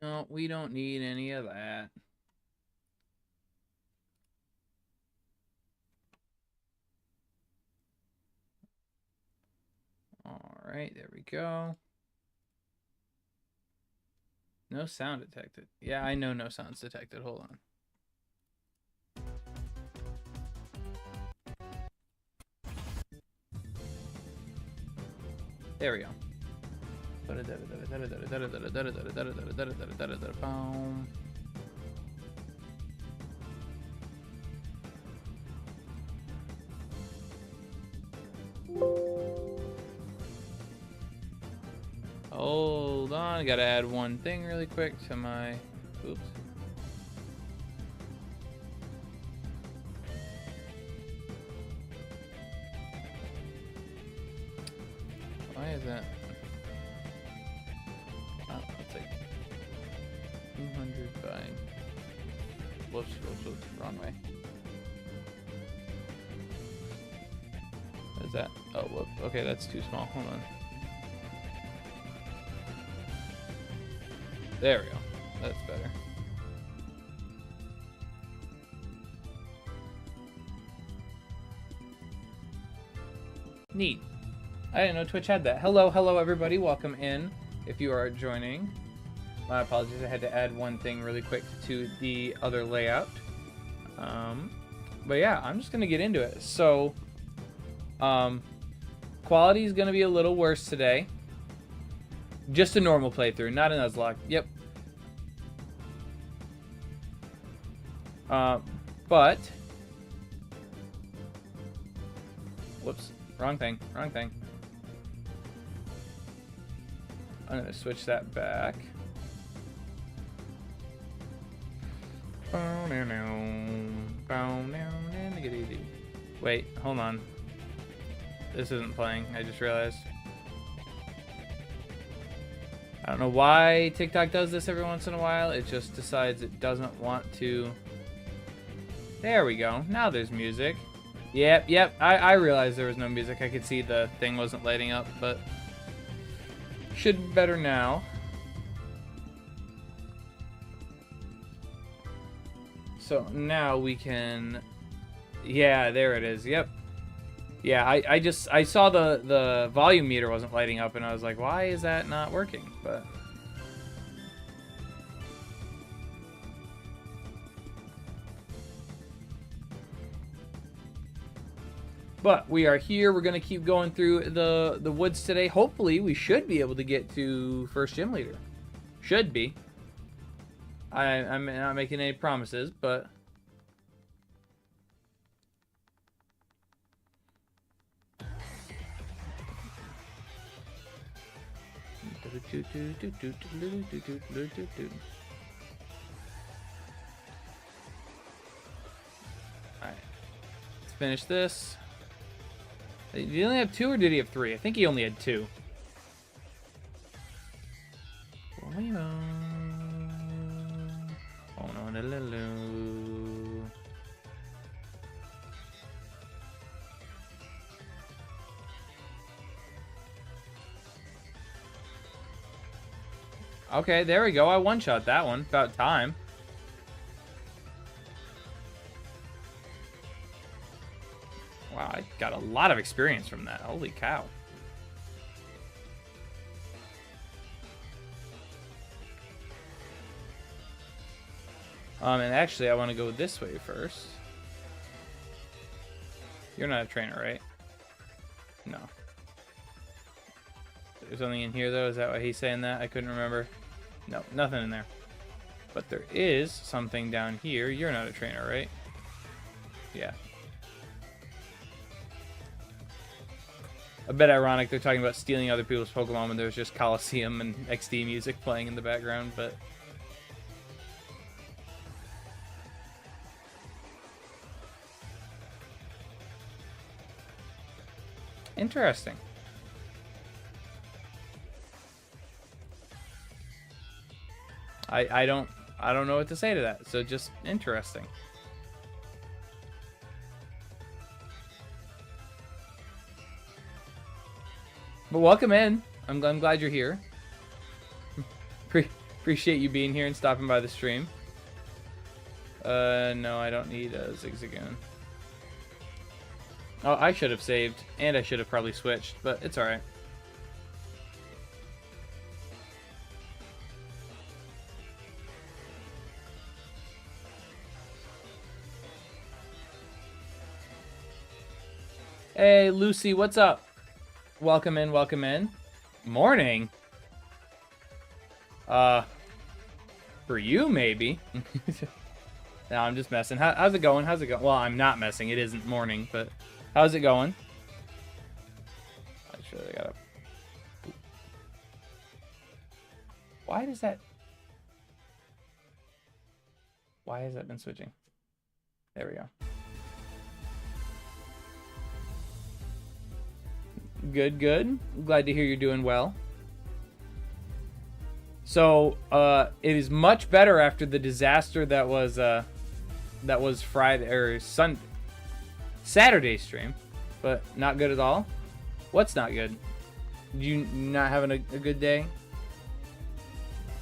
No, we don't need any of that. All right, there we go. No sound detected. Yeah, I know no sounds detected. Hold on. There we go. Hold on, I gotta add one thing really quick to my... Oops. Why is that? Oh, it's like 200 by... Whoops, wrong way. What is that? Oh, whoop. Okay, that's too small. Hold on. There we go. That's better. Neat. I didn't know Twitch had that. Hello, everybody. Welcome in. If you are joining, my apologies. I had to add one thing really quick to the other layout. But yeah, I'm just gonna get into it. So, quality is gonna be a little worse today. Just a normal playthrough, not a Nuzlocke. Yep. But whoops, wrong thing. I'm gonna switch that back. Wait, hold on. This isn't playing, I just realized. I don't know why TikTok does this every once in a while. It just decides it doesn't want to. There we go. Now there's music. Yep. I realized there was no music. I could see the thing wasn't lighting up, but should be better now. So now we can... Yeah, there it is. Yep. Yeah, I saw the volume meter wasn't lighting up, and I was like, why is that not working? But we are here. We're going to keep going through the woods today. Hopefully, we should be able to get to first gym leader. Should be. I'm not making any promises, but... Alright. Let's finish this. Did he only have 2 or did he have 3? I think he only had 2. Oh no, Okay, there we go. I one-shot that one. About time. Wow, I got a lot of experience from that. Holy cow. And actually, I want to go this way first. You're not a trainer, right? No. There's something in here, though. Is that why he's saying that? I couldn't remember. No, nothing in there. But there is something down here. You're not a trainer, right? Yeah. A bit ironic they're talking about stealing other people's Pokemon when there's just Coliseum and XD music playing in the background, but... Interesting. I don't know what to say to that. So just interesting. But welcome in. I'm glad you're here. Appreciate you being here and stopping by the stream. No, I don't need a Zigzagoon. Oh, I should have saved, and I should have probably switched, but it's alright. Hey, Lucy, what's up? Welcome in, welcome in. Morning? For you, maybe. No, I'm just messing. How's it going? How's it going? Well, I'm not messing. It isn't morning, but how's it going? I surely gotta... Why does that... Why has that been switching? There we go. Good, good. Glad to hear you're doing well. So, it is much better after the disaster that was Friday or Saturday stream, but not good at all. What's not good? You not having a good day?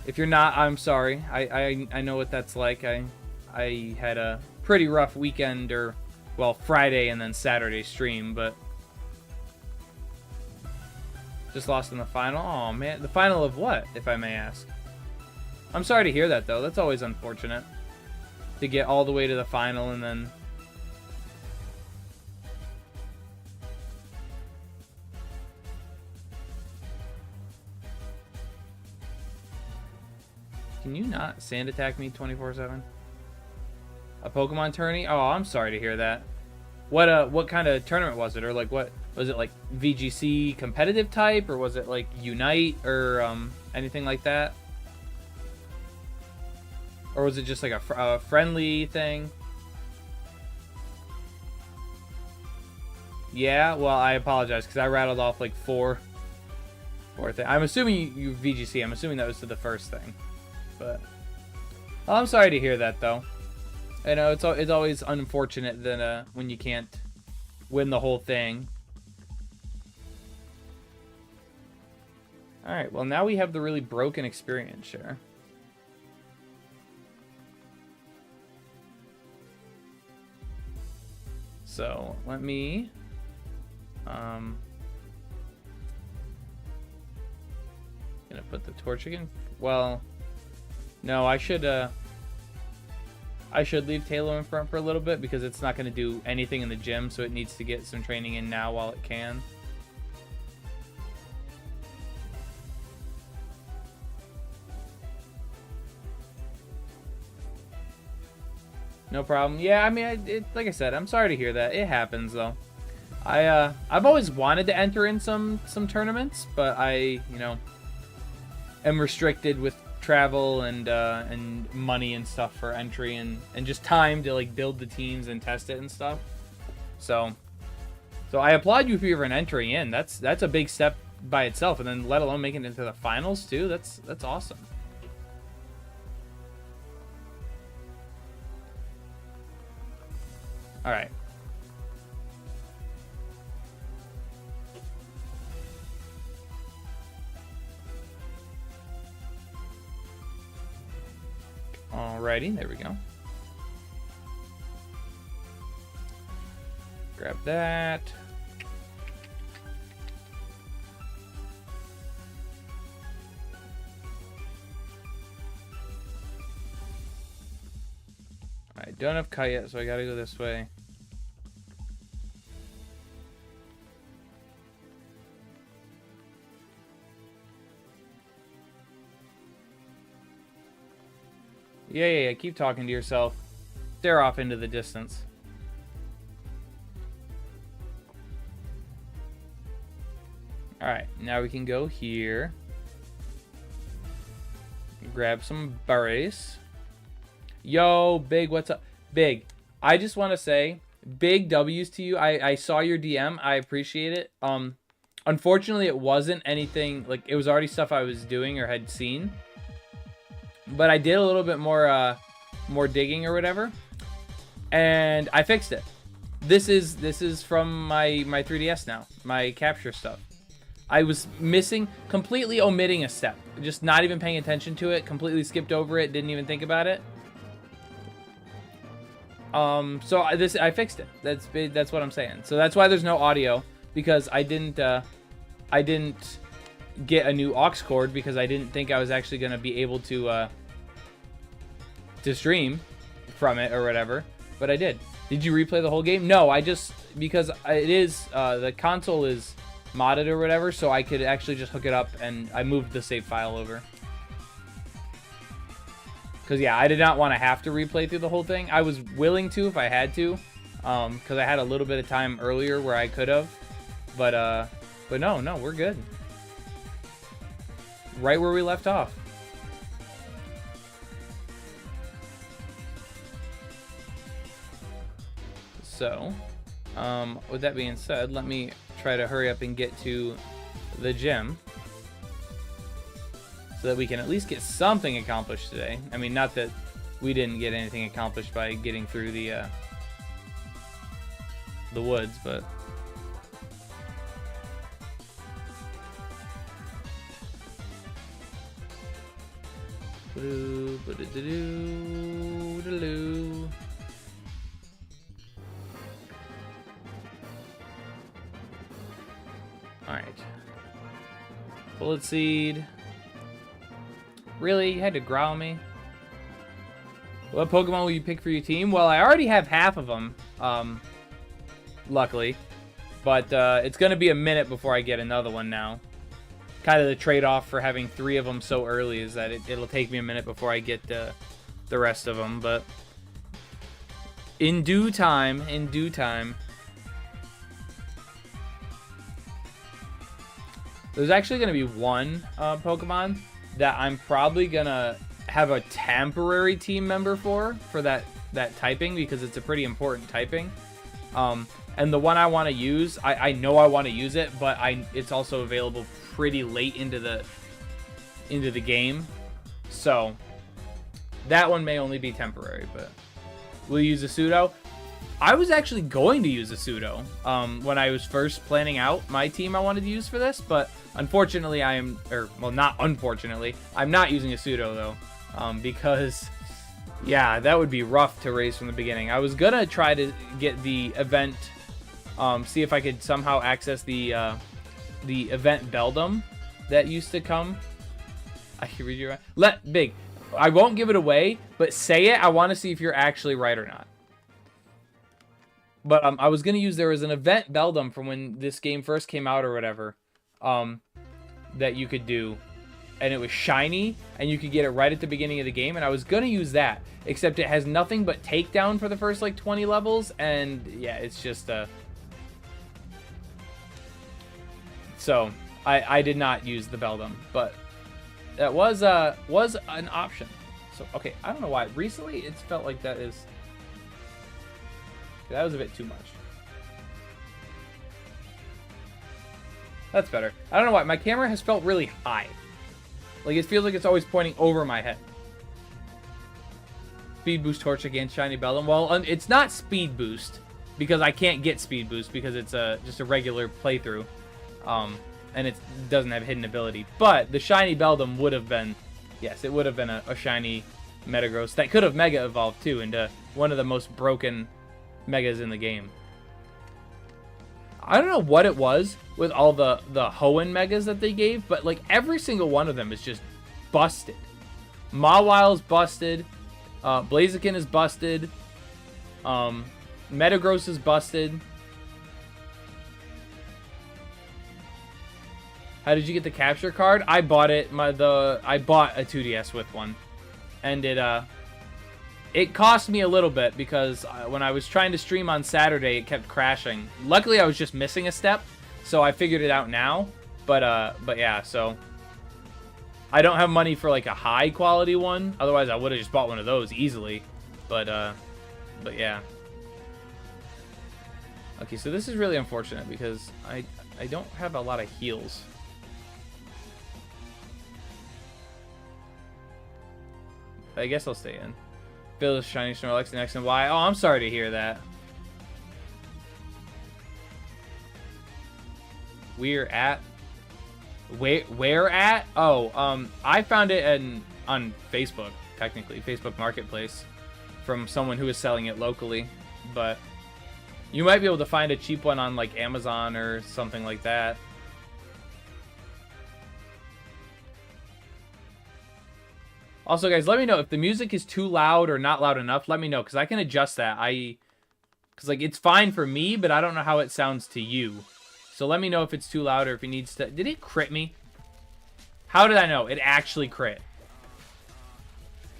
If you're not, I'm sorry. I know what that's like. I had a pretty rough weekend, or well, Friday and then Saturday stream, but just lost in the final. Oh man, the final of what, if I may ask? I'm sorry to hear that though. That's always unfortunate to get all the way to the final and then can you not sand attack me 24/7? A Pokemon tourney? Oh, I'm sorry to hear that. What kind of tournament was it? Or like what was it, like VGC competitive type, or was it like Unite or anything like that? Or was it just like a friendly thing? Yeah, well, I apologize because I rattled off like four things. I'm assuming you VGC. I'm assuming that was to the first thing, but well, I'm sorry to hear that though. I know it's always unfortunate that when you can't win the whole thing. All right, well now we have the really broken experience share. So let me gonna put the torch again. Well, no, I should leave Taylor in front for a little bit because it's not going to do anything in the gym, so it needs to get some training in now while it can. No problem. Yeah, I mean, like I said, I'm sorry to hear that. It happens, though. I've always wanted to enter in some tournaments, but I, am restricted with travel and money and stuff for entry and just time to like build the teams and test it and stuff. So I applaud you for even entering in. That's a big step by itself, and then let alone making it into the finals too. That's awesome. All right. Alrighty, there we go. Grab that. I don't have kite yet, so I gotta go this way. Yeah, keep talking to yourself. Stare off into the distance. Alright, now we can go here. Grab some berries. Yo, Big, what's up? Big, I just want to say, big W's to you. I saw your DM. I appreciate it. Unfortunately, it wasn't anything, like, it was already stuff I was doing or had seen. But I did a little bit more digging or whatever, and I fixed it. This is from my 3DS now, my capture stuff. I was missing, completely omitting a step. Just not even paying attention to it. Completely skipped over it. Didn't even think about it. So I fixed it. That's what I'm saying. So that's why there's no audio, because I didn't get a new aux cord because I didn't think I was actually going to be able to stream from it or whatever, but I did. Did you replay the whole game? No, I just, because it is, the console is modded or whatever, so I could actually just hook it up, and I moved the save file over. Because, yeah, I did not want to have to replay through the whole thing. I was willing to if I had to, because I had a little bit of time earlier where I could have, but no, we're good. Right where we left off. So, with that being said, let me try to hurry up and get to the gym so that we can at least get something accomplished today. I mean, not that we didn't get anything accomplished by getting through the woods, but alright. Bullet seed. Really? You had to growl me? What Pokemon will you pick for your team? Well, I already have half of them, luckily. But it's going to be a minute before I get another one now. Kind of the trade-off for having 3 of them so early is that it'll take me a minute before I get the rest of them. But in due time, there's actually going to be one Pokemon that I'm probably going to have a temporary team member for that typing, because it's a pretty important typing. And the one I want to use, I know I want to use it, but it's also available pretty late into the game. So that one may only be temporary, but we'll use a pseudo. I was actually going to use a pseudo when I was first planning out my team I wanted to use for this, but unfortunately not unfortunately, I'm not using a pseudo though, because yeah, that would be rough to raise from the beginning. I was gonna try to get the event, see if I could somehow access the event Beldum that used to come. I can read you right. Big. I won't give it away, but say it. I want to see if you're actually right or not. But I was gonna use, there was an event Beldum from when this game first came out or whatever, that you could do, and it was shiny, and you could get it right at the beginning of the game, and I was gonna use that, except it has nothing but takedown for the first like 20 levels, and yeah, it's just so I did not use the Beldum, but that was an option. So okay, I don't know why recently it's felt like that was a bit too much. That's better. I don't know why my camera has felt really high. Like, it feels like it's always pointing over my head. Speed boost torch against shiny Beldum. Well, it's not speed boost, because I can't get speed boost because it's just a regular playthrough, and it doesn't have hidden ability. But the shiny Beldum would have been, yes, it would have been a shiny Metagross that could have Mega Evolved too into one of the most broken Megas in the game. I don't know what it was with all the Hoenn Megas that they gave, but like every single one of them is just busted. Mawile's busted. Blaziken is busted. Metagross is busted. How did you get the capture card? I bought it. I bought a 2DS with one, and it cost me a little bit because when I was trying to stream on Saturday, it kept crashing. Luckily, I was just missing a step, so I figured it out now. But yeah, so I don't have money for like a high quality one. Otherwise, I would have just bought one of those easily. But yeah. Okay, so this is really unfortunate because I don't have a lot of heals. I guess I'll stay in. Feel the shiny Snorlax in X and Y. Oh, I'm sorry to hear that. We're at Where at? Oh, I found it on Facebook, technically, Facebook Marketplace, from someone who is selling it locally, but you might be able to find a cheap one on like Amazon or something like that. Also, guys, let me know if the music is too loud or not loud enough. Let me know, because I can adjust that. Because like it's fine for me, but I don't know how it sounds to you. So let me know if it's too loud or if it needs to... Did it crit me? How did I know? It actually crit.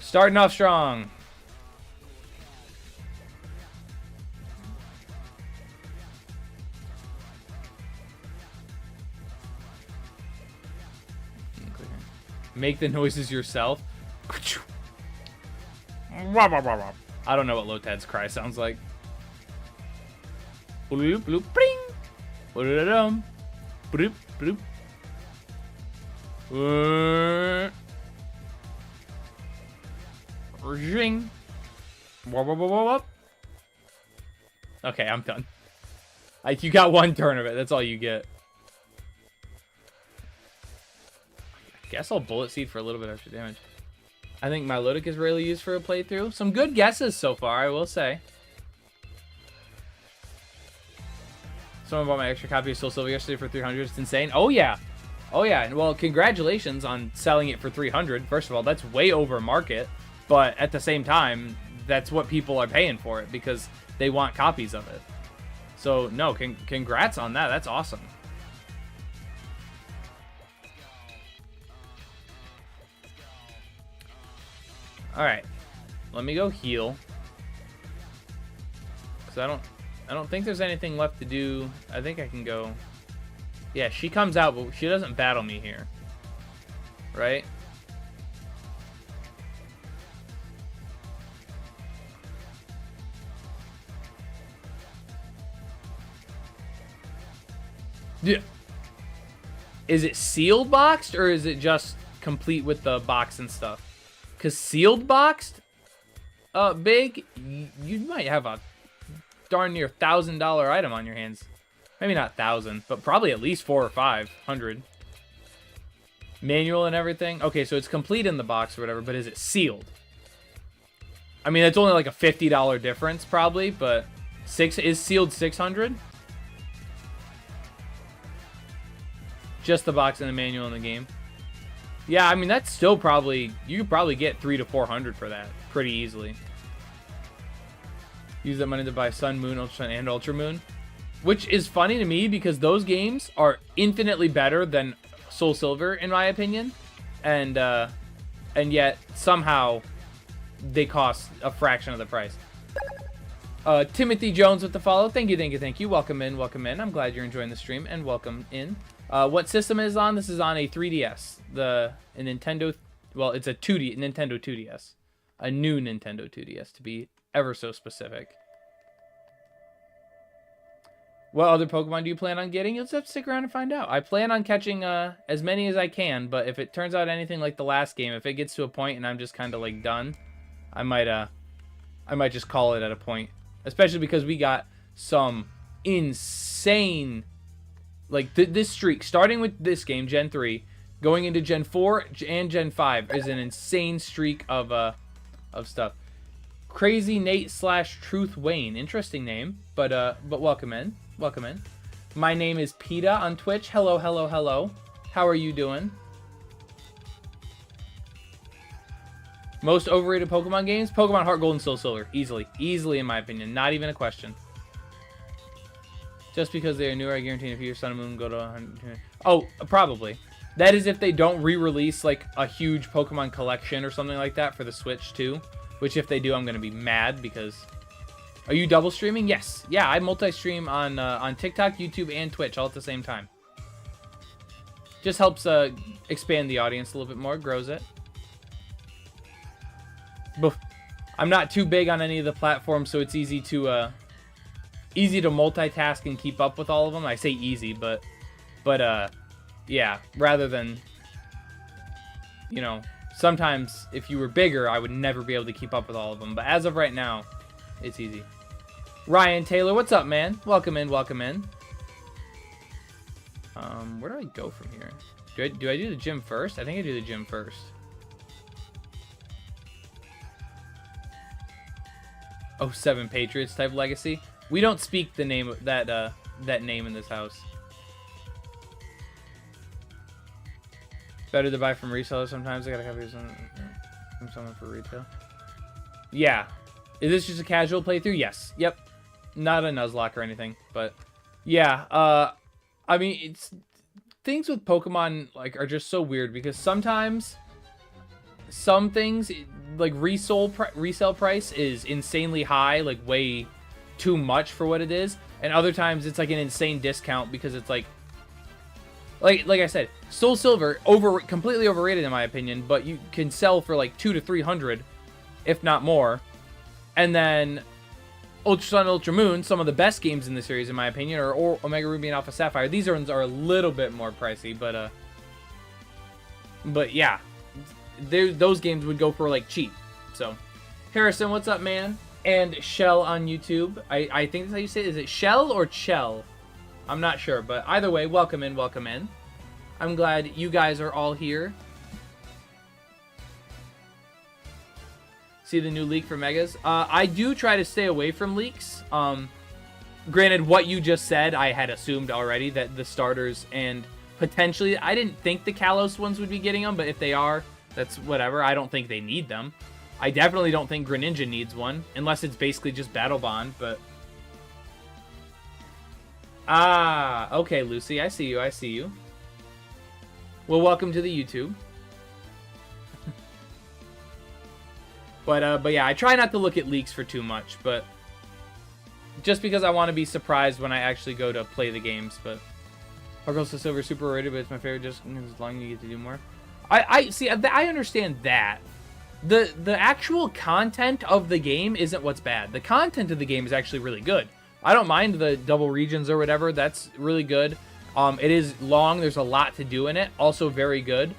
Starting off strong. Make the noises yourself. I don't know what Lotad's cry sounds like. Bloop, bloop, bring. Bloop, bloop. Ring. Okay, I'm done. Like, you got one turn of it. That's all you get. I guess I'll Bullet Seed for a little bit extra damage. I think Milotic is rarely used for a playthrough. Some good guesses so far, I will say. Someone bought my extra copy of Soul Silver yesterday for 300. It's insane. Oh, yeah. Oh, yeah. Well, congratulations on selling it for 300. First of all, that's way over market. But at the same time, that's what people are paying for it because they want copies of it. So, no, congrats on that. That's awesome. Alright. Let me go heal. Because I don't think there's anything left to do. I think I can go... Yeah, she comes out, but she doesn't battle me here. Right? Yeah. Is it sealed boxed, or is it just complete with the box and stuff? Because sealed boxed, big, you might have a darn near $1,000 item on your hands. Maybe not 1,000, but probably at least 400 or 500. Manual and everything. Okay, so it's complete in the box or whatever, but is it sealed? I mean, it's only like a $50 difference probably, but is sealed 600? Just the box and the manual in the game. Yeah, I mean, that's still probably... You could probably get 300 to 400 for that pretty easily. Use that money to buy Sun, Moon, Ultra Sun, and Ultra Moon. Which is funny to me because those games are infinitely better than Soul Silver, in my opinion. And yet, somehow, they cost a fraction of the price. Timothy Jones with the follow. Thank you, thank you, thank you. Welcome in, welcome in. I'm glad you're enjoying the stream, and welcome in. What system is on? This is on a 3DS. A Nintendo... Well, it's a Nintendo 2DS. A new Nintendo 2DS, to be ever so specific. What other Pokemon do you plan on getting? You'll just have to stick around and find out. I plan on catching as many as I can, but if it turns out anything like the last game, if it gets to a point and I'm just kind of like done, I might just call it at a point. Especially because we got some insane, like this streak, starting with this game, Gen 3, going into Gen 4 and Gen 5 is an insane streak of stuff. Crazy Nate / Truth Wayne, interesting name, but welcome in. Welcome in. My name is PETA on Twitch. Hello, hello, hello. How are you doing? Most overrated Pokemon games? Pokemon Heart Gold and Soul Silver. Easily. Easily, in my opinion. Not even a question. Just because they are newer, I guarantee if your Sun and Moon go to 100... Oh, probably. That is if they don't re-release, like, a huge Pokemon collection or something like that for the Switch, too. Which, if they do, I'm going to be mad because... Are you double streaming? Yes. Yeah, I multi-stream on TikTok, YouTube, and Twitch all at the same time. Just helps expand the audience a little bit more, grows it. But I'm not too big on any of the platforms, so it's easy to multitask and keep up with all of them. I say easy, but yeah, rather than, you know, sometimes if you were bigger, I would never be able to keep up with all of them. But as of right now, it's easy. Ryan Taylor, what's up, man? Welcome in, welcome in. Where do I go from here? Do I do the gym first? I think I do the gym first. Oh, 7 Patriots type legacy. We don't speak the name of that name in this house. Better to buy from resellers sometimes. I gotta copy from someone for retail. Yeah. Is this just a casual playthrough? Yes. Yep. Not a Nuzlocke or anything, but yeah. I mean, it's things with Pokemon like are just so weird because sometimes some things like resale price is insanely high, like way too much for what it is, and other times it's like an insane discount because it's like I said, Soul Silver completely overrated in my opinion, but you can sell for like 200 to 300, if not more. And then Ultra Sun, Ultra Moon, some of the best games in the series in my opinion, or Omega Ruby and Alpha Sapphire. These ones are a little bit more pricey, but yeah, those games would go for like cheap. So, Harrison, what's up, man? And Shell on YouTube. I think that's how you say it. Is it Shell or Chell? I'm not sure, but either way, welcome in, welcome in. I'm glad you guys are all here. See the new leak for Megas? I do try to stay away from leaks. Granted, what you just said, I had assumed already that the starters and potentially, I didn't think the Kalos ones would be getting them, but if they are, that's whatever. I don't think they need them. I definitely don't think Greninja needs one, unless it's basically just Battle Bond, but... Ah, okay, Lucy, I see you, I see you. Well, welcome to the YouTube. But yeah, I try not to look at leaks for too much, but... Just because I want to be surprised when I actually go to play the games, but... Pokemon Silver is super rated, but it's my favorite just as long as you get to do more. I see, I understand that. The actual content of the game isn't what's bad. The content of the game is actually really good. I don't mind the double regions or whatever. That's really good. It is long. There's a lot to do in it. Also very good.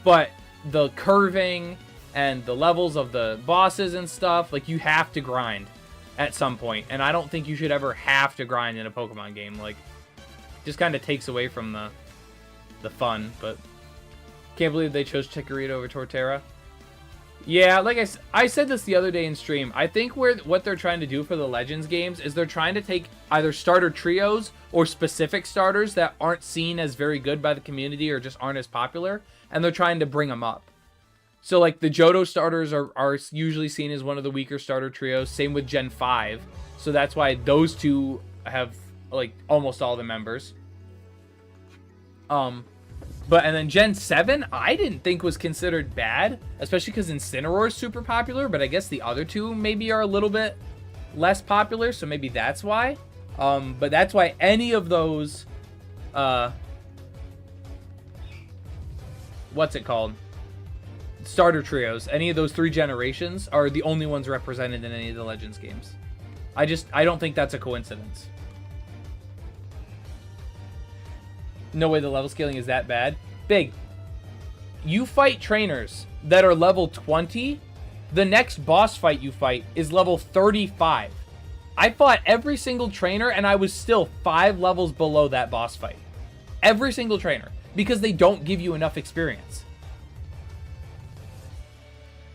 But the curving and the levels of the bosses and stuff, like, you have to grind at some point. And I don't think you should ever have to grind in a Pokemon game. Like, just kind of takes away from the fun. But can't believe they chose Chikorita over Torterra. Yeah, like I said this the other day in stream. I think what they're trying to do for the Legends games is they're trying to take either starter trios or specific starters that aren't seen as very good by the community or just aren't as popular, and they're trying to bring them up. So, like, the Johto starters are usually seen as one of the weaker starter trios. Same with Gen 5. So that's why those two have, like, almost all the members. And then Gen 7, I didn't think was considered bad, especially because Incineroar is super popular, but I guess the other two maybe are a little bit less popular, so maybe that's why. But that's why any of those, what's it called? Starter trios, any of those 3 generations are the only ones represented in any of the Legends games. I don't think that's a coincidence. No way the level scaling is that bad. Big. You fight trainers that are level 20. The next boss fight you fight is level 35. I fought every single trainer and I was still 5 levels below that boss fight. Every single trainer. Because they don't give you enough experience.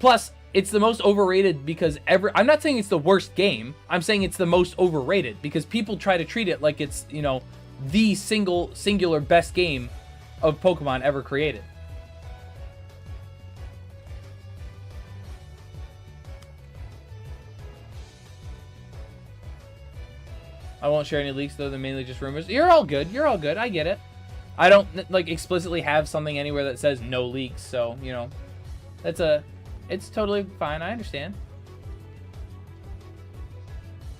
Plus, it's the most overrated because I'm not saying it's the worst game. I'm saying it's the most overrated because people try to treat it like it's, you know, the singular best game of Pokemon ever created. I won't share any leaks though, they're mainly just rumors. You're all good. You're all good. I get it. I don't like explicitly have something anywhere that says no leaks, so, you know, it's totally fine. I understand.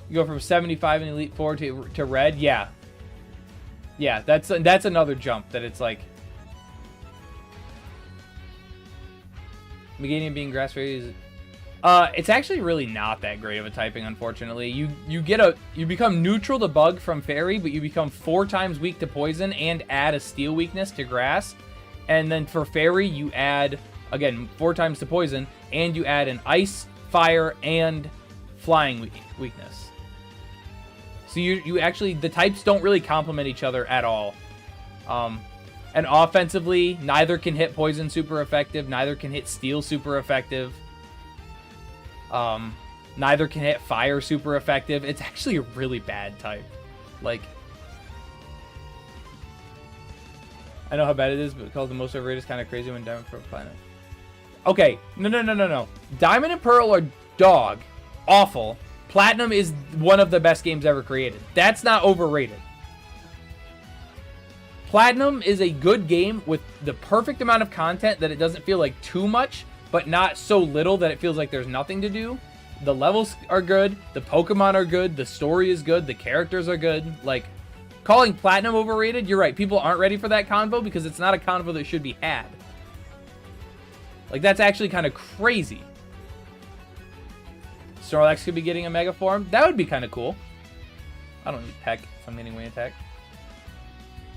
You go from 75 in Elite Four to Red, yeah. Yeah, that's another jump that it's like Meganium being grass fairy is it's actually really not that great of a typing, unfortunately. You become neutral to bug from fairy, but you become 4 times weak to poison and add a steel weakness to grass. And then for fairy, you add again 4 times to poison and you add an ice, fire, and flying weakness. So you actually, the types don't really complement each other at all. And offensively, neither can hit poison super effective. Neither can hit steel super effective. Neither can hit fire super effective. It's actually a really bad type. Like, I know how bad it is, but called the most overrated is kind of crazy when Diamond Pearl Platinum. Okay, no. Diamond and Pearl are dog. Awful. Platinum is one of the best games ever created. That's not overrated. Platinum is a good game with the perfect amount of content that it doesn't feel like too much, but not so little that it feels like there's nothing to do. The levels are good. The Pokemon are good. The story is good. The characters are good. Like, calling Platinum overrated, you're right. People aren't ready for that convo because it's not a convo that should be had. Like, that's actually kind of crazy. Snorlax could be getting a Mega Form. That would be kind of cool. I don't need Peck if I'm getting Wind Attack.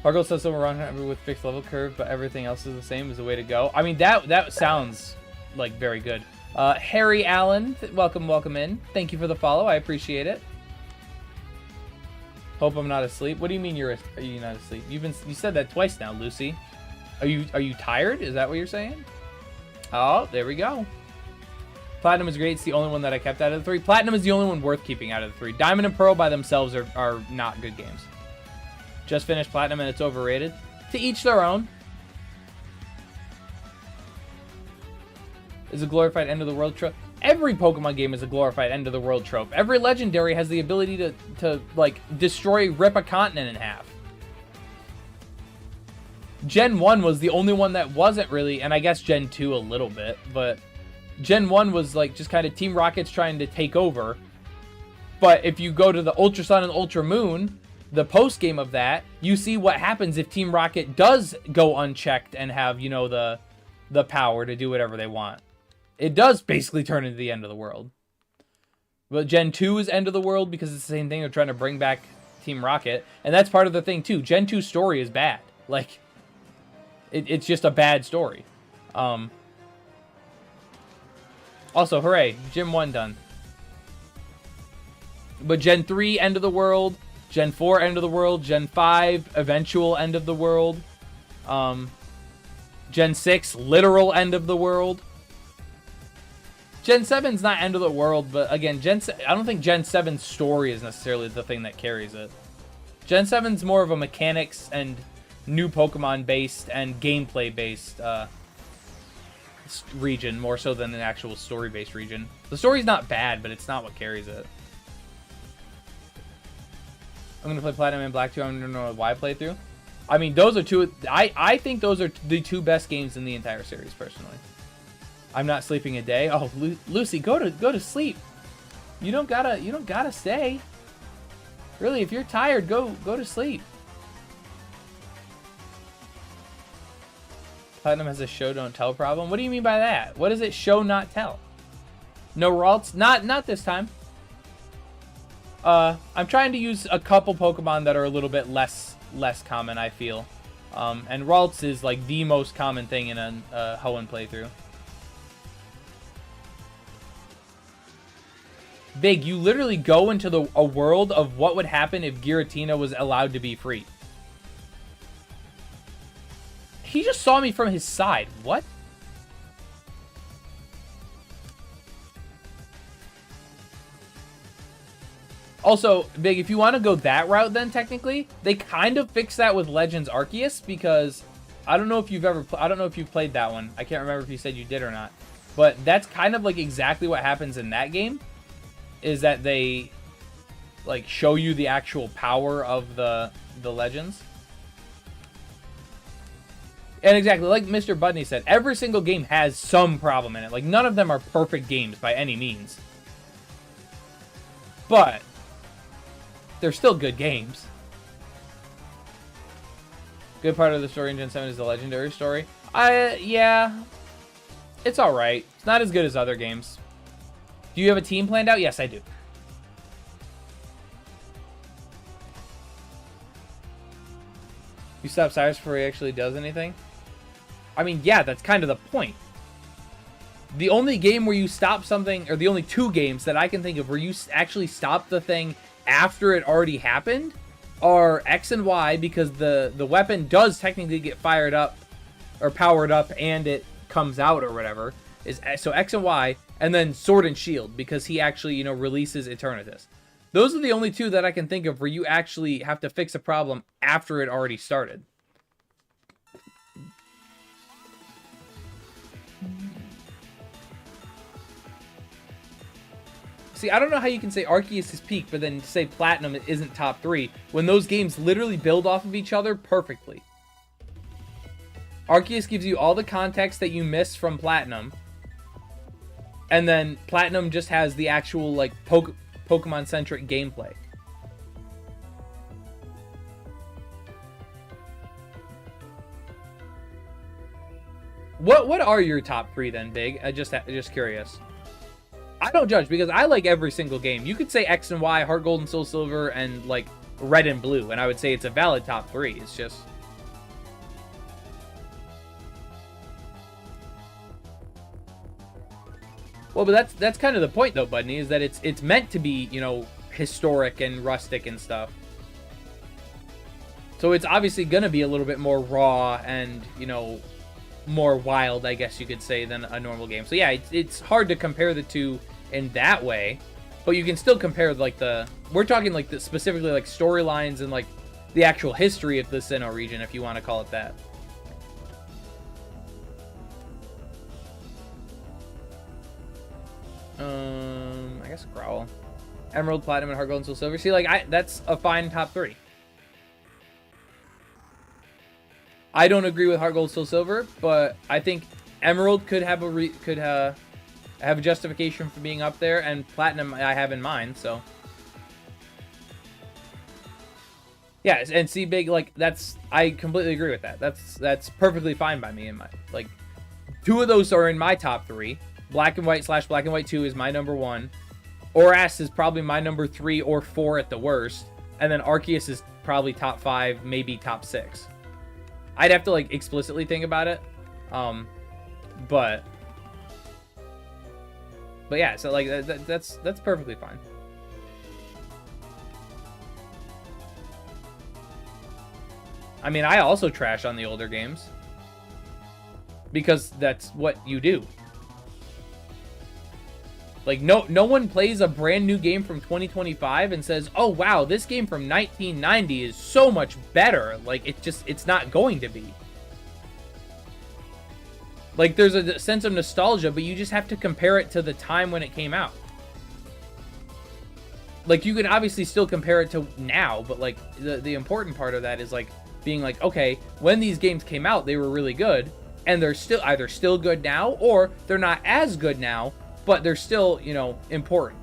Pargle says something wrong with fixed level curve, but everything else is the same is the way to go. I mean, that sounds like very good. Harry Allen, welcome in. Thank you for the follow. I appreciate it. Hope I'm not asleep. What do you mean are you not asleep? You said that twice now, Lucy. Are you tired? Is that what you're saying? Oh, there we go. Platinum is great. It's the only one that I kept out of the 3. Platinum is the only one worth keeping out of the 3. Diamond and Pearl by themselves are not good games. Just finished Platinum and it's overrated. To each their own. Is a glorified end of the world trope. Every Pokemon game is a glorified end of the world trope. Every legendary has the ability to like rip a continent in half. Gen 1 was the only one that wasn't really, and I guess Gen 2 a little bit, but Gen 1 was like just kind of Team Rocket's trying to take over. But if you go to the Ultra Sun and Ultra Moon, the post game of that, you see what happens if Team Rocket does go unchecked and have, you know, the power to do whatever they want. It does basically turn into the end of the world. But Gen 2 is end of the world because it's the same thing. They're trying to bring back Team Rocket. And that's part of the thing too. Gen 2 story is bad. Like, it's just a bad story. Also, hooray, Gen 1 done. But Gen 3, end of the world. Gen 4, end of the world. Gen 5, eventual end of the world. Gen 6, literal end of the world. Gen 7's not end of the world, but again, I don't think Gen 7's story is necessarily the thing that carries it. Gen 7's more of a mechanics and new Pokemon based and gameplay based region, more so than an actual story based region. The story's not bad, but it's not what carries it. I'm gonna play Platinum and Black 2. I don't know why playthrough. I mean, those are two. I think those are the 2 best games in the entire series, personally. I'm not sleeping a day. Oh, Lucy, go to sleep. You don't gotta stay. Really, if you're tired, go to sleep. Platinum has a show don't tell problem. What do you mean by that? What is it show not tell? No Ralts? Not this time. I'm trying to use a couple Pokemon that are a little bit less common, I feel. And Ralts is like the most common thing in a Hoenn playthrough. Big, you literally go into a world of what would happen if Giratina was allowed to be free. He just saw me from his side. What? Also, Big, if you want to go that route, then technically they kind of fixed that with Legends Arceus, because I don't know if you've played that one. I can't remember if you said you did or not, but that's kind of like exactly what happens in that game. Is that they like show you the actual power of the Legends. And exactly like Mr. Budney said, every single game has some problem in it. Like, none of them are perfect games by any means. But they're still good games. Good part of the story in Gen 7 is the legendary story. Yeah. It's alright. It's not as good as other games. Do you have a team planned out? Yes, I do. You stop Cyrus before he actually does anything? I mean, yeah, that's kind of the point. The only game where you stop something, or the only 2 games that I can think of where you actually stop the thing after it already happened, are X and Y because the weapon does technically get fired up or powered up and it comes out or whatever. So X and Y, and then Sword and Shield because he actually, you know, releases Eternatus. Those are the only two that I can think of where you actually have to fix a problem after it already started. See, I don't know how you can say Arceus is peak, but then say Platinum isn't top 3, when those games literally build off of each other perfectly. Arceus gives you all the context that you missed from Platinum, and then Platinum just has the actual, like, Pokemon-centric gameplay. What are your top 3 then, Big? Just curious. I don't judge because I like every single game. You could say X and Y, Heart Gold and Soul Silver, and like Red and Blue, and I would say it's a valid top 3. It's just... Well, but that's kind of the point though, Budney, is that it's meant to be, you know, historic and rustic and stuff. So it's obviously gonna be a little bit more raw and, you know, more wild, I guess you could say, than a normal game. So yeah, it's hard to compare the two in that way, but you can still compare, like, we're talking like specifically like storylines and like the actual history of the Sinnoh region, if you want to call it that. I guess Growl, Emerald, Platinum, and Heart Gold and Soul Silver. See, like, that's a fine top 3. I don't agree with Heart Gold, Soul Silver, but I think Emerald could have a justification for being up there, and Platinum I have in mind. So yeah, and see, Big, like, I completely agree with that. That's perfectly fine by me. In my, like, 2 of those are in my top 3. Black and White / Black and White 2 is my number 1. Oras is probably my number 3 or 4 at the worst, and then Arceus is probably top 5, maybe top 6. I'd have to, like, explicitly think about it. But yeah, so, like, that's perfectly fine. I mean, I also trash on the older games because that's what you do. Like, no one plays a brand new game from 2025 and says, oh wow, this game from 1990 is so much better. Like, it's not going to be. Like, there's a sense of nostalgia, but you just have to compare it to the time when it came out. Like, you can obviously still compare it to now, but, like, the important part of that is, like, being like, okay, when these games came out, they were really good, and they're still either still good now, or they're not as good now, but they're still, you know, important.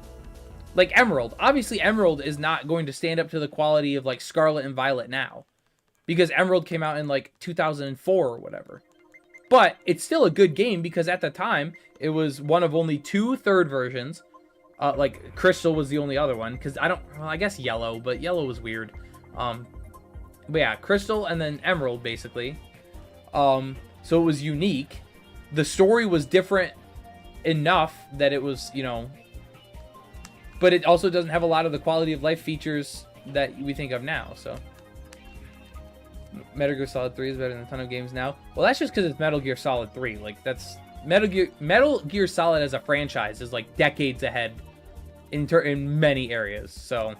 Like Emerald. Obviously, Emerald is not going to stand up to the quality of, like, Scarlet and Violet now, because Emerald came out in, like, 2004 or whatever. But it's still a good game because at the time, it was one of only 2 third versions. Like, Crystal was the only other one, because I guess Yellow, but Yellow was weird. But yeah, Crystal and then Emerald, basically. So it was unique. The story was different enough that it was, you know, but it also doesn't have a lot of the quality of life features that we think of now, so. Metal Gear Solid 3 is better than a ton of games now. Well, that's just because it's Metal Gear Solid 3. Like, that's... Metal Gear Solid as a franchise is, like, decades ahead in many areas, so...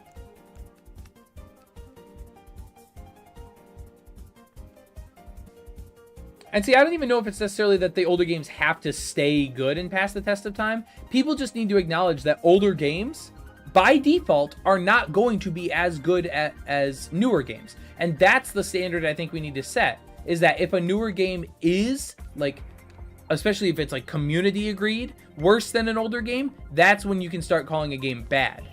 And see, I don't even know if it's necessarily that the older games have to stay good and pass the test of time. People just need to acknowledge that older games, by default, are not going to be as good as newer games. And that's the standard I think we need to set, is that if a newer game is, like, especially if it's, like, community agreed, worse than an older game, that's when you can start calling a game bad.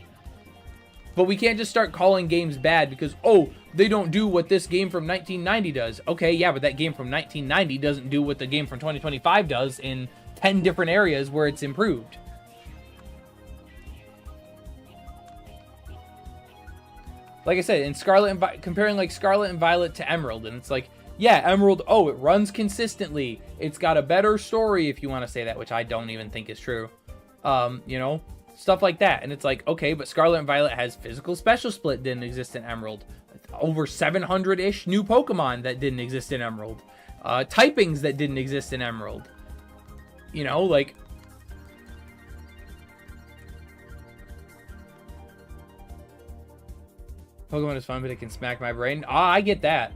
But we can't just start calling games bad because, oh, they don't do what this game from 1990 does. Okay, yeah, but that game from 1990 doesn't do what the game from 2025 does in 10 different areas where it's improved. Like I said, in comparing, like, Scarlet and Violet to Emerald, and it's like, yeah, Emerald, oh, it runs consistently. It's got a better story, if you want to say that, which I don't even think is true. You know, stuff like that. And it's like, okay, but Scarlet and Violet has physical special split didn't exist in Emerald. over 700-ish new Pokemon that didn't exist in Emerald. Typings that didn't exist in Emerald. You know, like... Pokemon is fun, but it can smack my brain. Ah, I get that.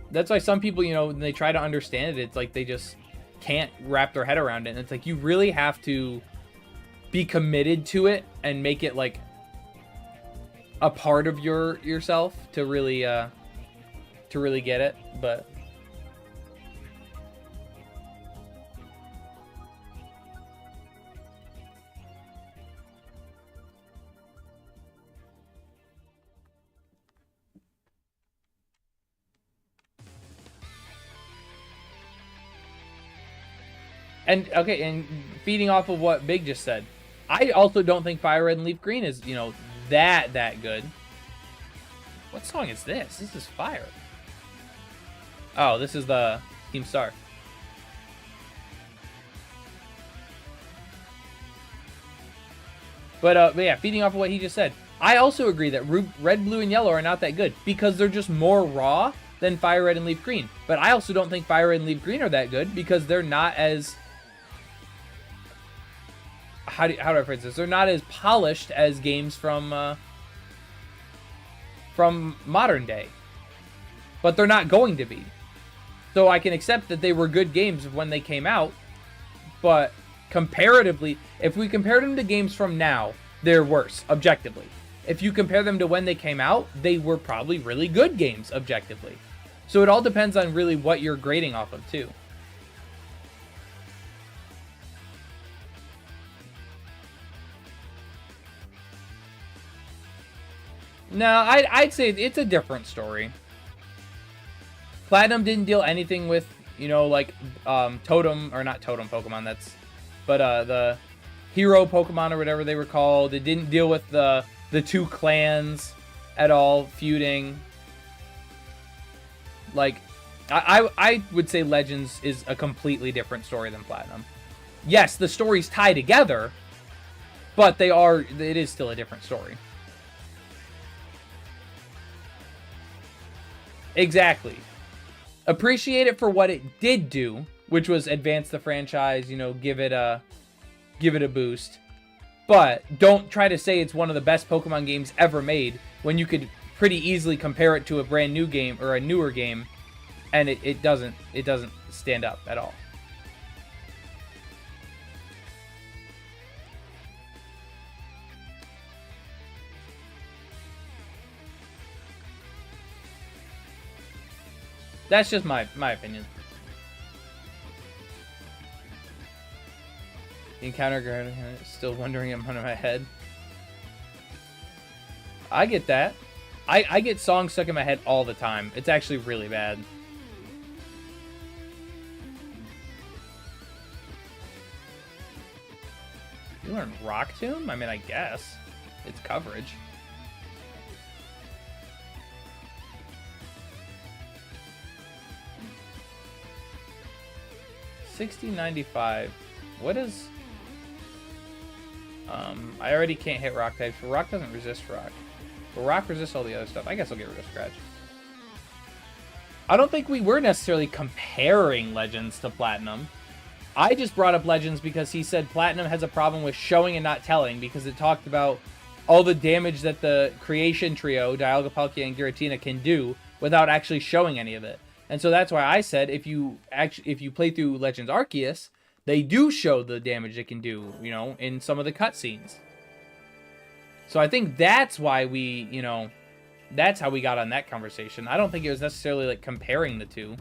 That's why some people, you know, when they try to understand it, it's like they just can't wrap their head around it. And it's like you really have to be committed to it and make it like a part of yourself to really get it. But and okay, and feeding off of what Big just said, I also don't think Fire Red and Leaf Green is, you know, that good. What song is this? This is Fire. Oh, this is the Team Star. But yeah, feeding off of what he just said, I also agree that Red, Blue, and Yellow are not that good because they're just more raw than Fire Red and Leaf Green. But I also don't think Fire Red and Leaf Green are that good because they're not as... How do I phrase this? They're not as polished as games from modern day. But they're not going to be. So I can accept that they were good games when they came out. But comparatively, if we compare them to games from now, they're worse, objectively. If you compare them to when they came out, they were probably really good games, objectively. So it all depends on really what you're grading off of, too. No, I'd say it's a different story. Platinum didn't deal anything with, you know, like, Totem, or not Totem Pokemon, but the Hero Pokemon or whatever they were called. It didn't deal with the two clans at all, feuding. Like, I would say Legends is a completely different story than Platinum. Yes, the stories tie together, but it is still a different story. Exactly. Appreciate it for what it did do, which was advance the franchise, you know, give it a boost. But don't try to say it's one of the best Pokemon games ever made when you could pretty easily compare it to a brand new game or a newer game, and it doesn't stand up at all. That's just my opinion. The encounter still wondering in front of my head. I get that. I get songs stuck in my head all the time. It's actually really bad. You learn Rock Tomb? I mean, I guess. It's coverage. $16.95. What is... I already can't hit rock types, but rock doesn't resist rock. But rock resists all the other stuff. I guess I'll get rid of Scratch. I don't think we were necessarily comparing Legends to Platinum. I just brought up Legends because he said Platinum has a problem with showing and not telling because it talked about all the damage that the Creation Trio, Dialga, Palkia, and Giratina can do without actually showing any of it. And so that's why I said if you play through Legends Arceus, they do show the damage it can do, you know, in some of the cutscenes. So I think that's why we, you know, that's how we got on that conversation. I don't think it was necessarily like comparing the two.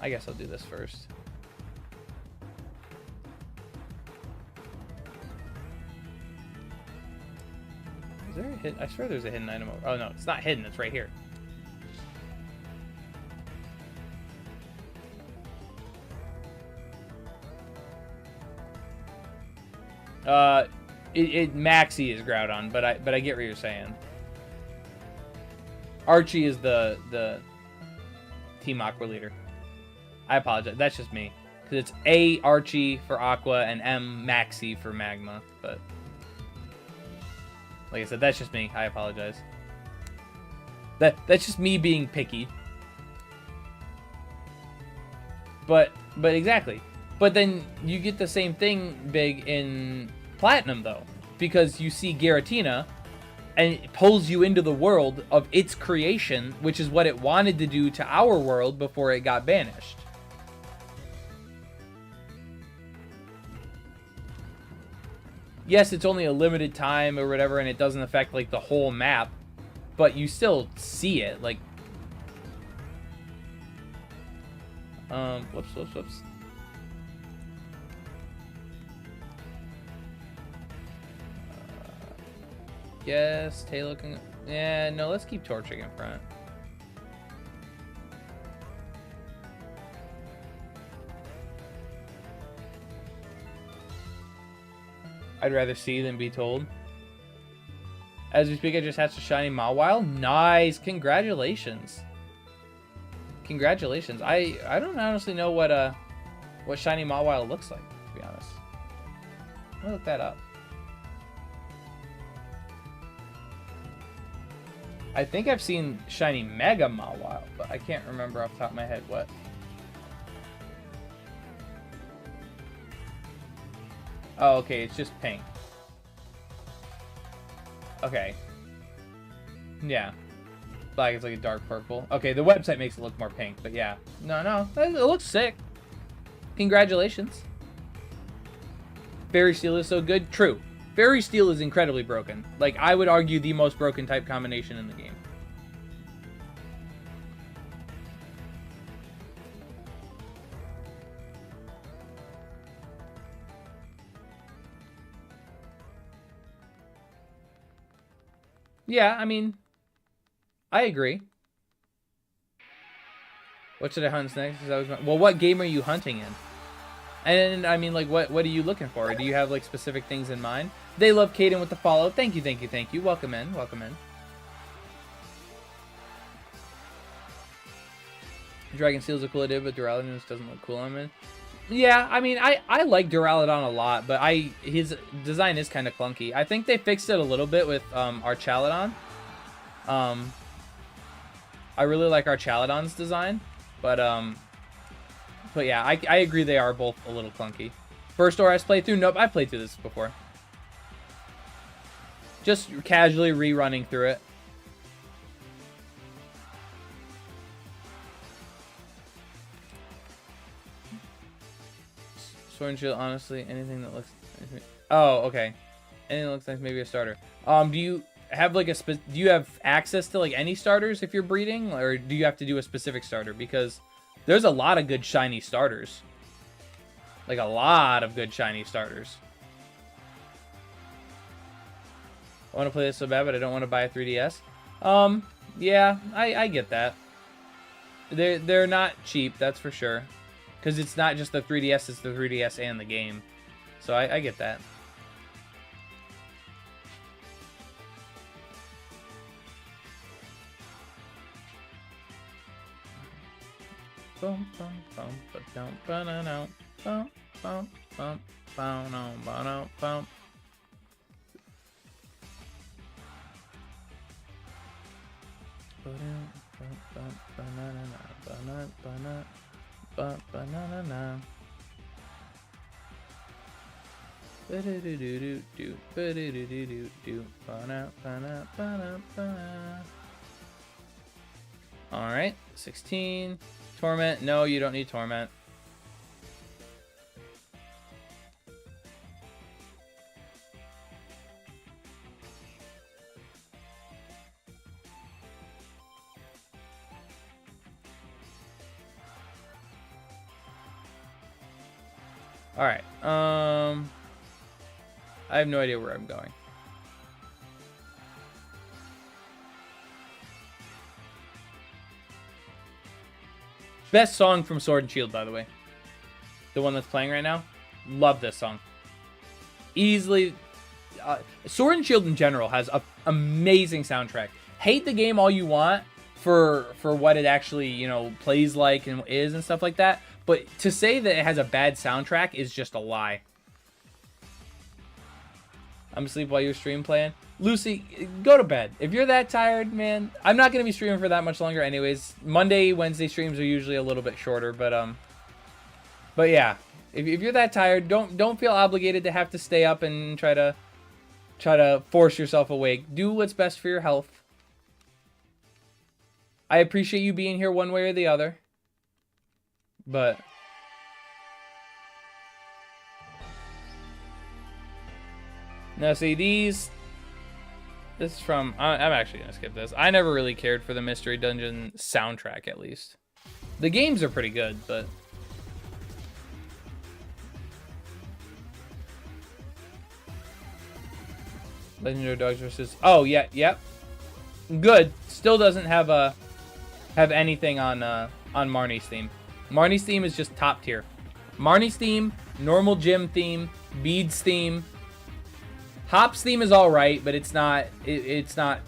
I guess I'll do this first. Is there a hidden? I swear there's a hidden item. Oh no, it's not hidden. It's right here. Maxie is Groudon, but I get what you're saying. Archie is the Team Aqua leader. I apologize. That's just me. Because it's A, Archie for Aqua, and M, Maxie for Magma. But Like I said, that's just me. I apologize. That's just me being picky. But exactly. But then you get the same thing big in Platinum, though. Because you see Giratina, and it pulls you into the world of its creation, which is what it wanted to do to our world before it got banished. Yes, it's only a limited time or whatever, and it doesn't affect, like, the whole map. But you still see it, like... whoops. Yes, Taylor can... Yeah, no, let's keep Torchic in front. I'd rather see than be told. As we speak, I just hatched a shiny Mawile. Nice! Congratulations. Congratulations. I don't honestly know what shiny Mawile looks like, to be honest. I'm gonna look that up. I think I've seen shiny Mega Mawile, but I can't remember off the top of my head what. Oh, okay, it's just pink. Okay. Yeah. Like, it's like a dark purple. Okay, the website makes it look more pink, but yeah. No, it looks sick. Congratulations. Fairy Steel is so good. True. Fairy Steel is incredibly broken. Like, I would argue the most broken type combination in the game. Yeah, I mean, I agree. What should I hunt next? Well, what game are you hunting in? And I mean, like, what are you looking for? Do you have, like, specific things in mind? They love Caden with the follow. Thank you. Welcome in. Dragon Steel's a cool idea, but Duraludon just doesn't look cool on me. Yeah, I mean, I like Duraludon a lot, but his design is kind of clunky. I think they fixed it a little bit with Archaludon. I really like Archaludon's design, but yeah, I agree they are both a little clunky. First ORS playthrough? Nope, I played through this before. Just casually rerunning through it. Sword and Shield, honestly, anything that looks... Oh, okay. Anything that looks like maybe a starter. Do you have, like, do you have access to, like, any starters if you're breeding? Or do you have to do a specific starter? Because there's a lot of good shiny starters. Like, a lot of good shiny starters. I want to play this so bad, but I don't want to buy a 3DS. Yeah, I get that. They're not cheap, that's for sure. Because it's not just the 3DS, it's the 3DS and the game. So I get that. Bum bum bum ba-dum ba-na-na bum bum bum ba-na ba-na bum. Ba-ba-na-na-na. Ba-do-do-do-do-do. Ba-do-do-do-do-do. Ba-na-ba-na-ba-na-ba-na. Alright, 16. Torment. No, you don't need Torment. Alright, I have no idea where I'm going. Best song from Sword and Shield, by the way. The one that's playing right now. Love this song. Easily. Sword and Shield in general has an amazing soundtrack. Hate the game all you want for what it actually, you know, plays like and is and stuff like that. But to say that it has a bad soundtrack is just a lie. I'm asleep while you're stream playing. Lucy, go to bed. If you're that tired, man, I'm not gonna be streaming for that much longer, anyways. Monday, Wednesday streams are usually a little bit shorter, but yeah, if you're that tired, don't feel obligated to have to stay up and try to force yourself awake. Do what's best for your health. I appreciate you being here one way or the other, but now see these. This is from, I'm actually going to skip this. I never really cared for the Mystery Dungeon soundtrack, at least. The games are pretty good, but... Legendary Dogs versus... Oh, yeah, yep. Good. Still doesn't have anything on Marnie's theme. Marnie's theme is just top tier. Marnie's theme, normal gym theme, Beads theme... Hop's theme is all right, but it's not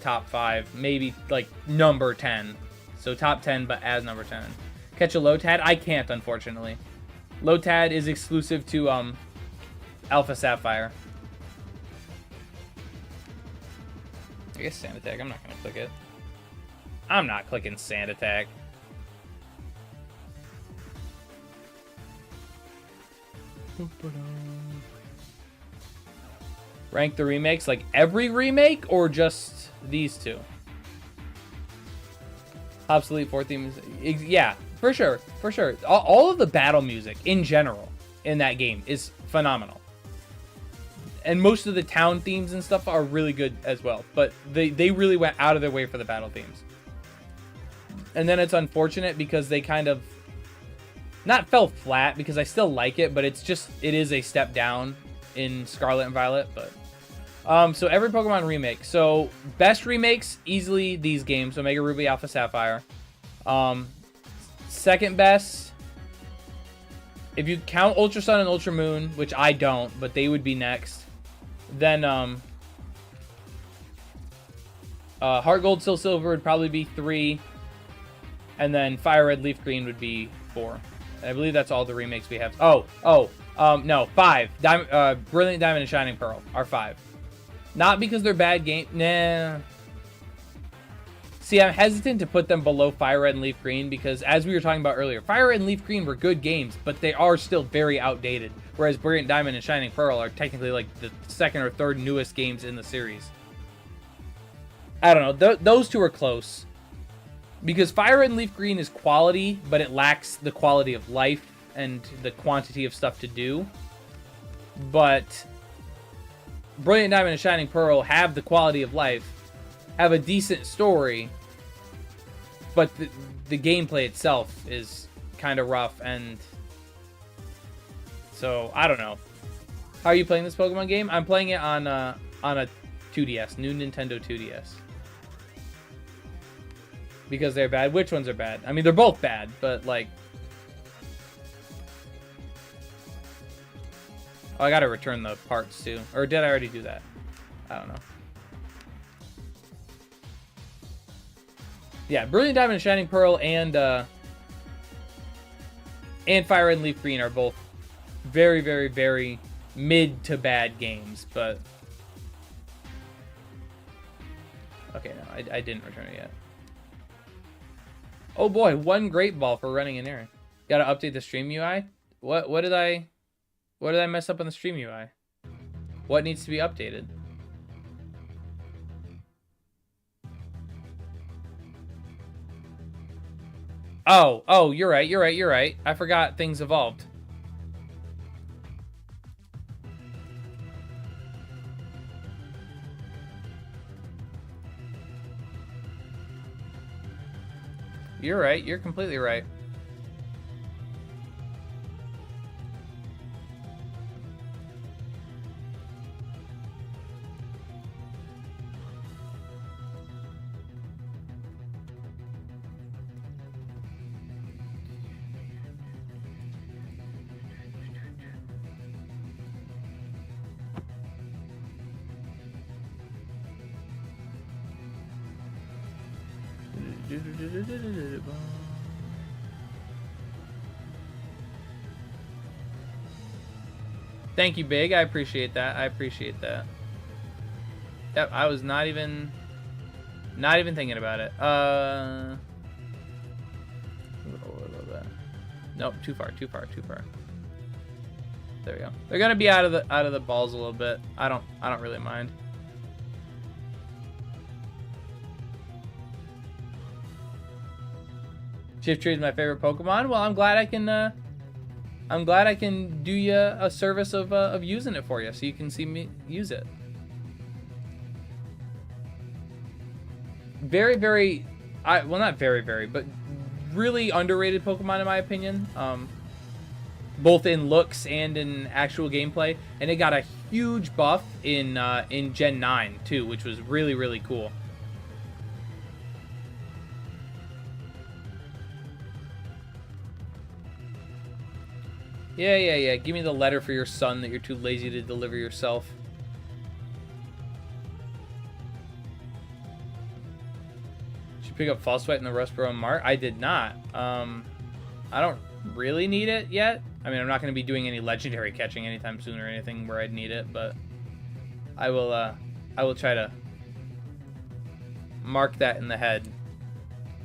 top 5. Maybe like number 10. So top 10, but as number 10. Catch a Lotad? I can't, unfortunately. Lotad is exclusive to Alpha Sapphire. I guess Sand Attack. I'm not gonna click it. I'm not clicking Sand Attack. Rank the remakes, like every remake or just these two? Obsolete 4 theme is, yeah, for sure, for sure. All of the battle music in general in that game is phenomenal. And most of the town themes and stuff are really good as well. But they really went out of their way for the battle themes. And then it's unfortunate because they kind of not fell flat, because I still like it, but it is a step down in Scarlet and Violet. But so every Pokemon remake. So best remakes, easily these games. Omega Ruby, Alpha Sapphire. Second best, if you count Ultra Sun and Ultra Moon, which I don't, but they would be next. Then Heart Gold, Soul Silver would probably be 3. And then Fire Red, Leaf Green would be 4. I believe that's all the remakes we have. No, 5. Brilliant Diamond and Shining Pearl are 5. Not because they're bad game. Nah. See, I'm hesitant to put them below Fire Red and Leaf Green because, as we were talking about earlier, Fire Red and Leaf Green were good games, but they are still very outdated. Whereas Brilliant Diamond and Shining Pearl are technically like the second or third newest games in the series. I don't know. Those two are close. Because Fire Red and Leaf Green is quality, but it lacks the quality of life and the quantity of stuff to do. But Brilliant Diamond and Shining Pearl have the quality of life, have a decent story, but the gameplay itself is kind of rough, and so I don't know. How are you playing this Pokemon game? I'm playing it on a 2DS, new Nintendo 2DS. Because they're bad. Which ones are bad? I mean, they're both bad, but like, oh, I gotta return the parts too. Or did I already do that? I don't know. Yeah, Brilliant Diamond and Shining Pearl and Fire Red and Leaf Green are both very, very, very mid to bad games, but okay, no, I didn't return it yet. Oh boy, 1 Great Ball for running an errand. Gotta update the stream UI? What did I mess up on the stream UI? What needs to be updated? Oh, you're right. I forgot things evolved. You're right. You're completely right. Thank you, Big. I appreciate that. Yep, I was not even thinking about it. A little bit. Nope, too far. There we go. They're gonna be out of the balls a little bit. I don't really mind. Shiftry is my favorite Pokemon. Well, I'm glad I can do you a service of using it for you, so you can see me use it. Very, very, well, not very, very, but really underrated Pokemon in my opinion. Both in looks and in actual gameplay, and it got a huge buff in Gen 9 too, which was really, really cool. Yeah. Give me the letter for your son that you're too lazy to deliver yourself. Did you pick up False Sweat in the Rustboro Mart? I did not. I don't really need it yet. I mean, I'm not going to be doing any legendary catching anytime soon or anything where I'd need it, but I will try to mark that in the head.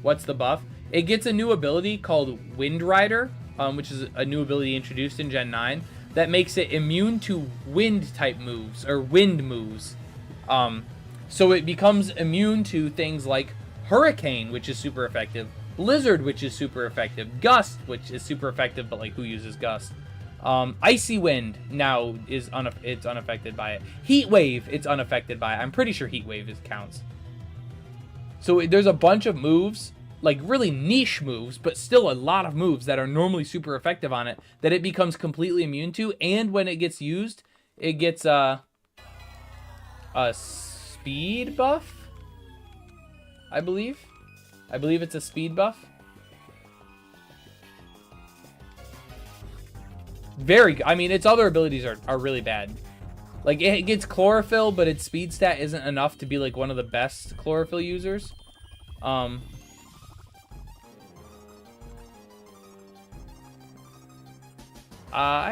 What's the buff? It gets a new ability called Wind Rider, which is a new ability introduced in Gen 9 that makes it immune to wind type moves or wind moves. So it becomes immune to things like Hurricane, which is super effective, Blizzard, which is super effective, Gust, which is super effective, but like who uses Gust? Icy Wind now is it's unaffected by it. Heat Wave, it's unaffected by it. I'm pretty sure Heat Wave counts. So there's a bunch of moves, like really niche moves, but still a lot of moves that are normally super effective on it that it becomes completely immune to, and when it gets used, it gets a speed buff, I believe. I believe it's a speed buff. Very good. I mean, its other abilities are really bad. Like, it gets Chlorophyll, but its speed stat isn't enough to be, like, one of the best Chlorophyll users. I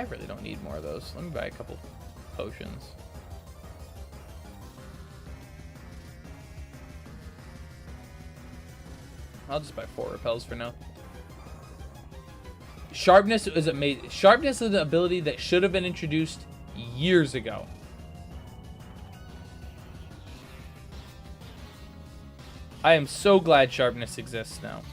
really don't need more of those. Let me buy a couple potions. I'll just buy 4 repels for now. Sharpness is amazing. Sharpness is an ability that should have been introduced years ago. I am so glad Sharpness exists now.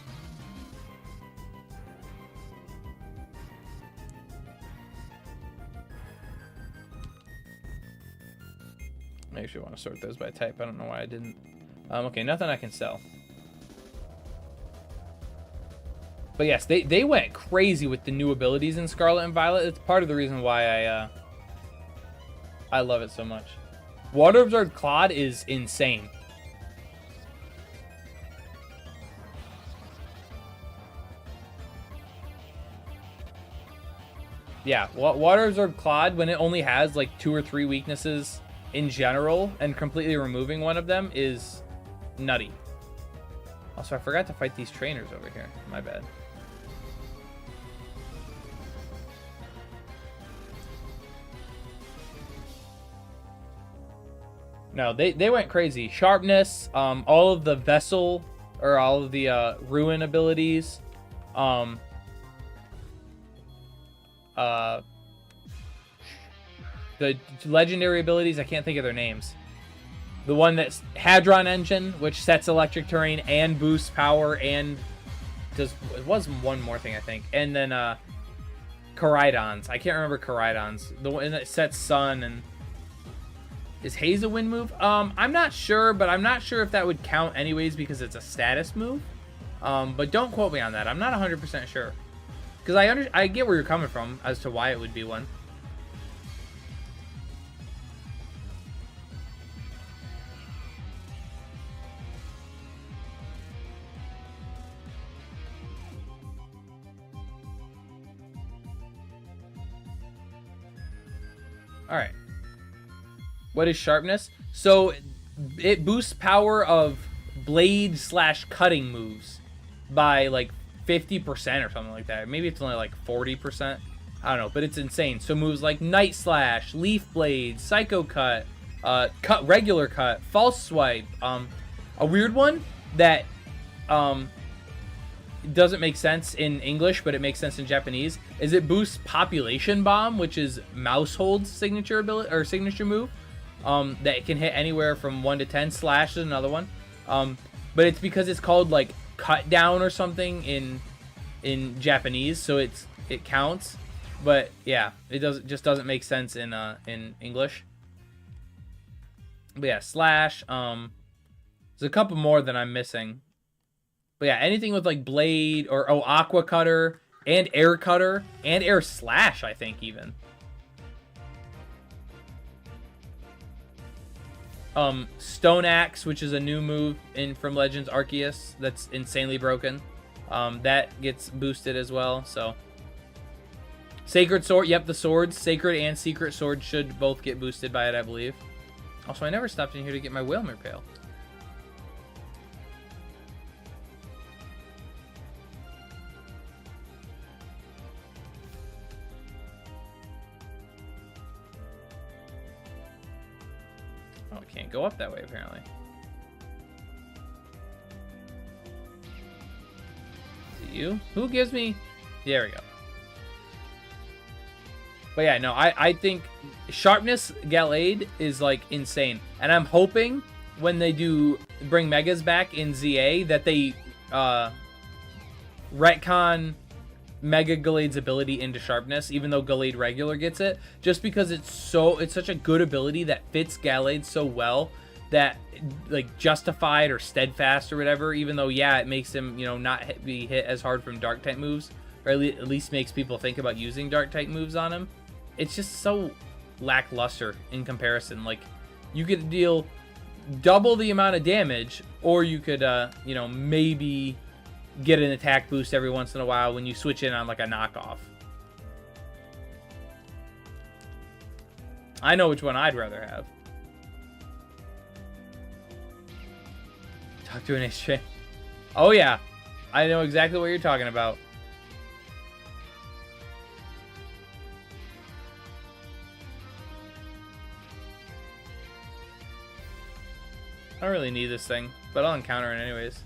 I actually want to sort those by type. I don't know why I didn't. Okay, nothing I can sell. But yes, they went crazy with the new abilities in Scarlet and Violet. It's part of the reason why I love it so much. Water Absorbed Clod is insane. Yeah, Water Absorbed Clod, when it only has like 2 or 3 weaknesses in general, and completely removing one of them is nutty. Also, I forgot to fight these trainers over here. My bad. No, they went crazy. Sharpness, all of the Vessel, or all of the Ruin abilities, the legendary abilities, I can't think of their names. The one that's Hadron Engine, which sets electric terrain and boosts power and does, it was one more thing, I think. And then Koraidons. I can't remember Koraidons. The one that sets sun and... Is Haze a wind move? I'm not sure, but I'm not sure if that would count anyways because it's a status move. But don't quote me on that. I'm not 100% sure. Because I get where you're coming from as to why it would be one. Alright. What is Sharpness? So it boosts power of blade / cutting moves by like 50% or something like that. Maybe it's only like 40%. I don't know, but it's insane. So moves like Night Slash, Leaf Blade, Psycho Cut, cut, regular cut, false swipe. A weird one that doesn't make sense in English, but it makes sense in Japanese, is it boosts population bomb, which is Mousehold's signature ability or signature move. That it can hit anywhere from 1 to 10. Slash is another one. But it's because it's called like cut down or something in Japanese, so it counts. But yeah, it just doesn't make sense in English. But yeah, slash. There's a couple more that I'm missing. But yeah, anything with like blade or aqua cutter and air slash, I think even. Stone axe, which is a new move from Legends Arceus that's insanely broken. That gets boosted as well. So sacred sword, yep, the swords, sacred and secret sword should both get boosted by it, I believe. Also, I never stopped in here to get my Whalmer Pail. Oh, it can't go up that way, apparently. Is it you? Who gives me... There we go. But yeah, no, I think Sharpness Gallade is, like, insane. And I'm hoping when they do bring Megas back in ZA that they retcon Mega Gallade's ability into Sharpness, even though Gallade regular gets it, just because it's such a good ability that fits Gallade so well that, like, Justified or Steadfast or whatever, even though, yeah, it makes him, you know, not be hit as hard from Dark type moves, or at least makes people think about using Dark type moves on him. It's just so lackluster in comparison. Like, you could deal double the amount of damage, or you could, you know, maybe get an attack boost every once in a while when you switch in on, like, a knockoff. I know which one I'd rather have. Talk to an HJ. Oh, yeah. I know exactly what you're talking about. I don't really need this thing, but I'll encounter it anyways.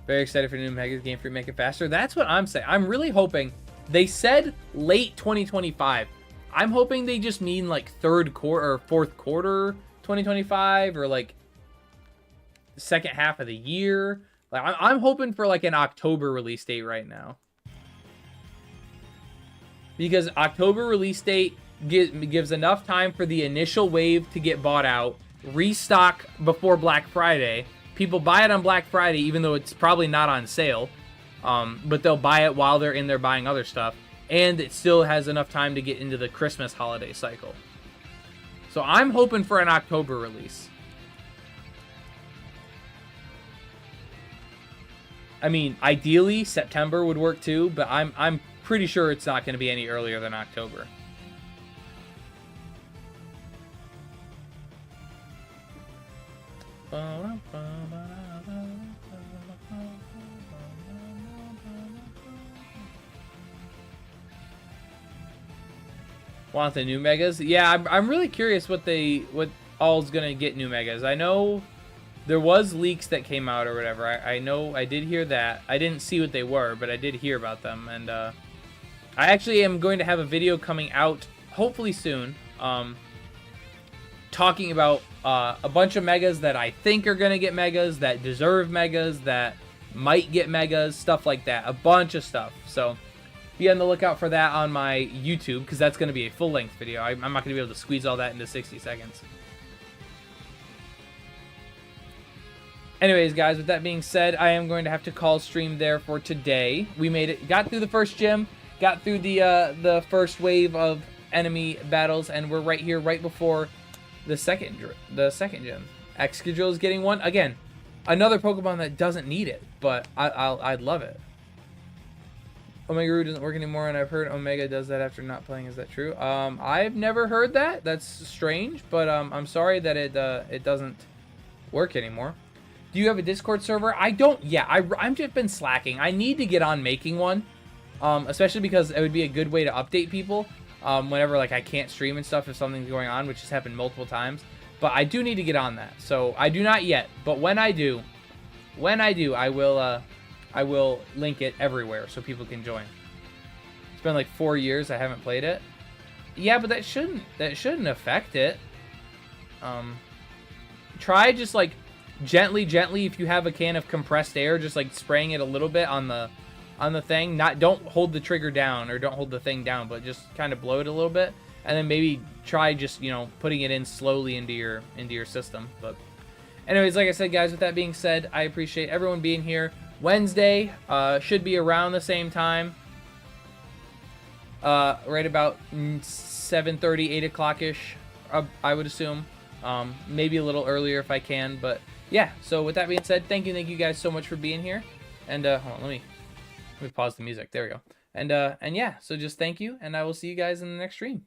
Very excited for new Megas Game Freak make it faster. That's what I'm saying. I'm really hoping. They said late 2025. I'm hoping they just mean like third quarter or fourth quarter 2025, or like second half of the year. Like I'm hoping for like an October release date right now, because October release date gives enough time for the initial wave to get bought out, restock before Black Friday. People buy it on Black Friday, even though it's probably not on sale. But they'll buy it while they're in there buying other stuff. And it still has enough time to get into the Christmas holiday cycle. So I'm hoping for an October release. I mean, ideally, September would work too, but I'm pretty sure it's not going to be any earlier than October. Want the new Megas? Yeah, I'm really curious what all's gonna get new Megas. I know there was leaks that came out or whatever. I know I did hear that. I didn't see what they were, but I did hear about them. And I actually am going to have a video coming out hopefully soon, talking about a bunch of Megas that I think are gonna get Megas, that deserve Megas, that might get Megas, stuff like that. A bunch of stuff. So be on the lookout for that on my YouTube, because that's going to be a full-length video. I'm not going to be able to squeeze all that into 60 seconds. Anyways, guys, with that being said, I am going to have to call stream there for today. We made it, got through the first gym, got through the first wave of enemy battles, and we're right here, right before the second gym. Excadrill is getting one. Again, another Pokemon that doesn't need it, but I'd love it. Omega Roo doesn't work anymore, and I've heard Omega does that after not playing. Is that true? I've never heard that. That's strange, but I'm sorry that it doesn't work anymore. Do you have a Discord server? I don't. Yeah, I've just been slacking. I need to get on making one, especially because it would be a good way to update people. whenever like I can't stream and stuff if something's going on, which has happened multiple times. But I do need to get on that. So I do not yet, but when I do, I will link it everywhere so people can join. It's been like 4 years I haven't played it. Yeah, but that shouldn't affect it. Try just like gently, if you have a can of compressed air, just like spraying it a little bit on the thing. Don't hold the trigger down or don't hold the thing down, but just kind of blow it a little bit, and then maybe try just, you know, putting it in slowly into your system. But anyways, like I said, guys, with that being said, I appreciate everyone being here. Wednesday should be around the same time, right about 7:30, 8 o'clock ish, I would assume. Maybe a little earlier if I can, but yeah. So with that being said, thank you guys so much for being here. And hold on, let me pause the music. There we go. And yeah, so just thank you, and I will see you guys in the next stream.